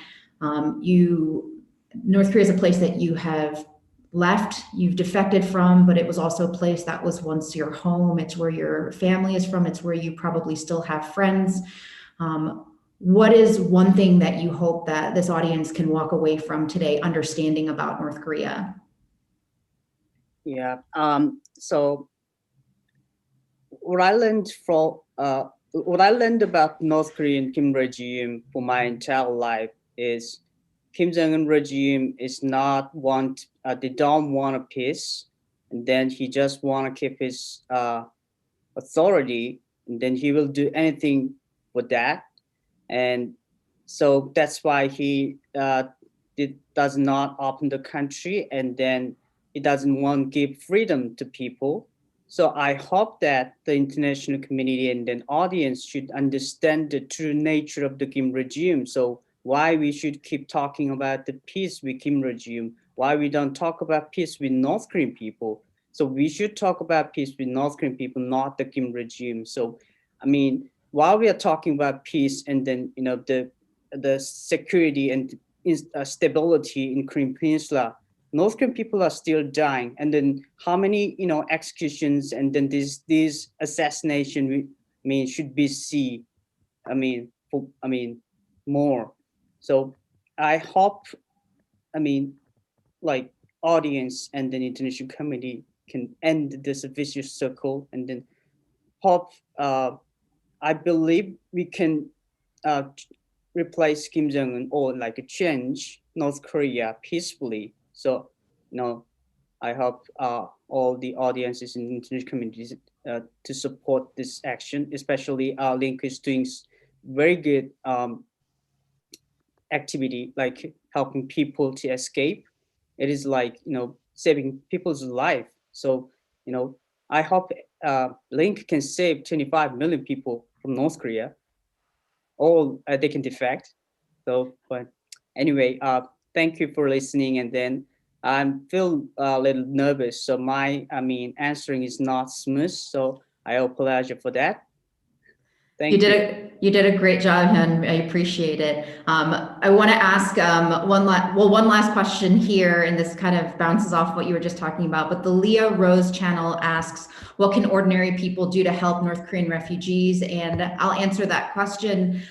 Speaker 1: North Korea is a place that you have left, you've defected from, but it was also a place that was once your home. It's where your family is from. It's where you probably still have friends. What is one thing that you hope that this audience can walk away from today understanding about North Korea?
Speaker 4: Yeah. So what I learned about North Korean Kim regime for my entire life is Kim Jong-un regime is not they don't want a peace, and then he just want to keep his authority, and then he will do anything for that. And so that's why he does not open the country, and then he doesn't want to give freedom to people. So I hope that the international community and then audience should understand the true nature of the Kim regime. So why we should keep talking about the peace with Kim regime, why we don't talk about peace with North Korean people. So we should talk about peace with North Korean people, not the Kim regime. So, I mean, while we are talking about peace and then, you know, the security and stability in Korean Peninsula, North Korean people are still dying. And then how many, you know, executions and then these assassination, should be seen, more. So I hope, like audience and then international community can end this vicious circle, and then hope, I believe we can replace Kim Jong-un or like change North Korea peacefully. So, you know, I hope all the audiences in international communities to support this action, especially Link is doing very good activity, like helping people to escape. It is like, you know, saving people's life. So, you know, I hope Link can save 25 million people from North Korea, or they can defect. So, but anyway, thank you for listening. And then I feel a little nervous, so my answering is not smooth. So I apologize for that. Thank you.
Speaker 1: You did a great job, Hyun. I appreciate it. I want to ask one last question here, and this kind of bounces off what you were just talking about. But the Leah Rose channel asks, "What can ordinary people do to help North Korean refugees?" And I'll answer that question.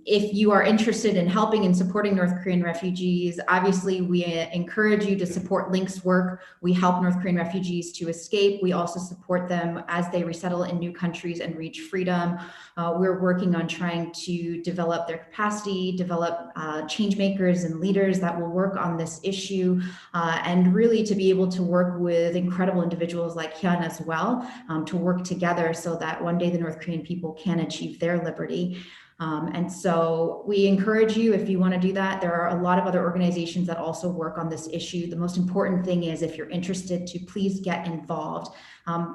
Speaker 1: If you are interested in helping and supporting North Korean refugees, obviously we encourage you to support Link's work. We help North Korean refugees to escape. We also support them as they resettle in new countries and reach freedom. We're working on trying to develop their capacity, develop change makers and leaders that will work on this issue, and really to be able to work with incredible individuals like Hyun as well, to work together so that one day the North Korean people can achieve their liberty. And so we encourage you, if you want to do that. There are a lot of other organizations that also work on this issue. The most important thing is, if you're interested, to please get involved.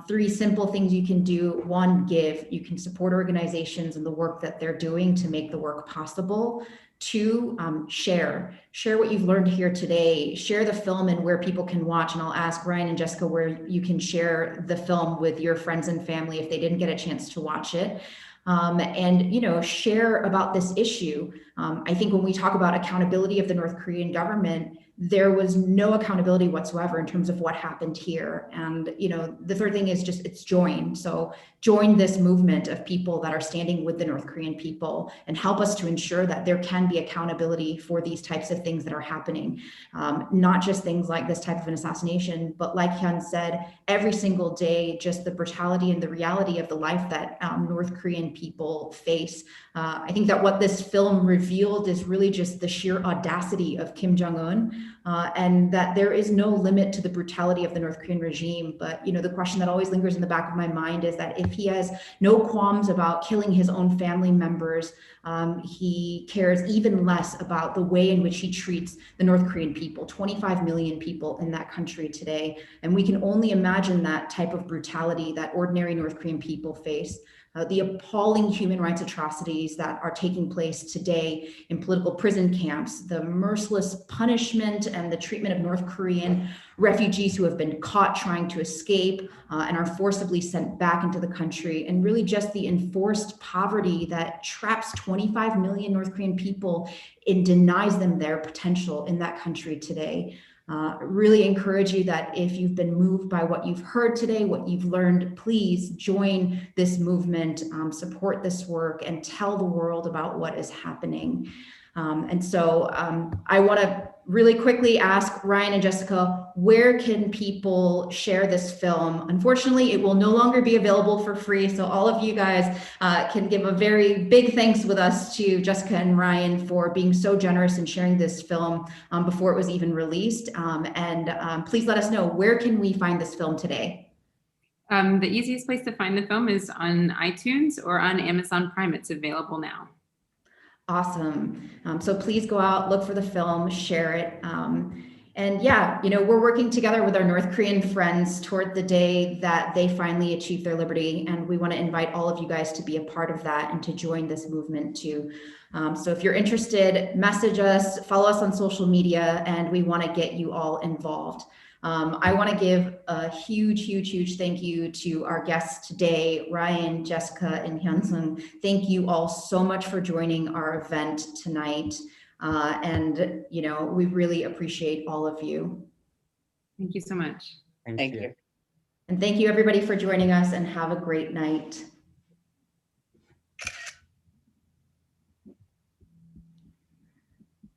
Speaker 1: 3 simple things you can do. 1, give. You can support organizations and the work that they're doing to make the work possible. 2, share what you've learned here today. Share the film and where people can watch. And I'll ask Ryan and Jessica where you can share the film with your friends and family if they didn't get a chance to watch it. And, you know, share about this issue. I think when we talk about accountability of the North Korean government, there was no accountability whatsoever in terms of what happened here. And, you know, the third thing is just, it's join. So join this movement of people that are standing with the North Korean people and help us to ensure that there can be accountability for these types of things that are happening. Not just things like this type of an assassination, but like Hyun said, every single day, just the brutality and the reality of the life that North Korean people face. I think that what this film revealed is really just the sheer audacity of Kim Jong-un, and that there is no limit to the brutality of the North Korean regime. But, you know, the question that always lingers in the back of my mind is that if he has no qualms about killing his own family members, he cares even less about the way in which he treats the North Korean people, 25 million people in that country today. And we can only imagine that type of brutality that ordinary North Korean people face. The appalling human rights atrocities that are taking place today in political prison camps, the merciless punishment and the treatment of North Korean refugees who have been caught trying to escape and are forcibly sent back into the country, and really just the enforced poverty that traps 25 million North Korean people and denies them their potential in that country today. Really encourage you that if you've been moved by what you've heard today, what you've learned, please join this movement, support this work, and tell the world about what is happening. And so I want to really quickly ask Ryan and Jessica, where can people share this film? Unfortunately, it will no longer be available for free. So all of you guys can give a very big thanks with us to Jessica and Ryan for being so generous in sharing this film before it was even released. Please let us know, where can we find this film today?
Speaker 2: The easiest place to find the film is on iTunes or on Amazon Prime. It's available now.
Speaker 1: Awesome. So please go out, look for the film, share it. And yeah, we're working together with our North Korean friends toward the day that they finally achieve their liberty. And we want to invite all of you guys to be a part of that and to join this movement too. So if you're interested, message us, follow us on social media, and we want to get you all involved. I want to give a huge thank you to our guests today, Ryan, Jessica, and Hyunsung. Thank you all so much for joining our event tonight. And we really appreciate all of you.
Speaker 2: Thank you so much.
Speaker 4: Thank you.
Speaker 1: And thank you everybody for joining us, and have a great night.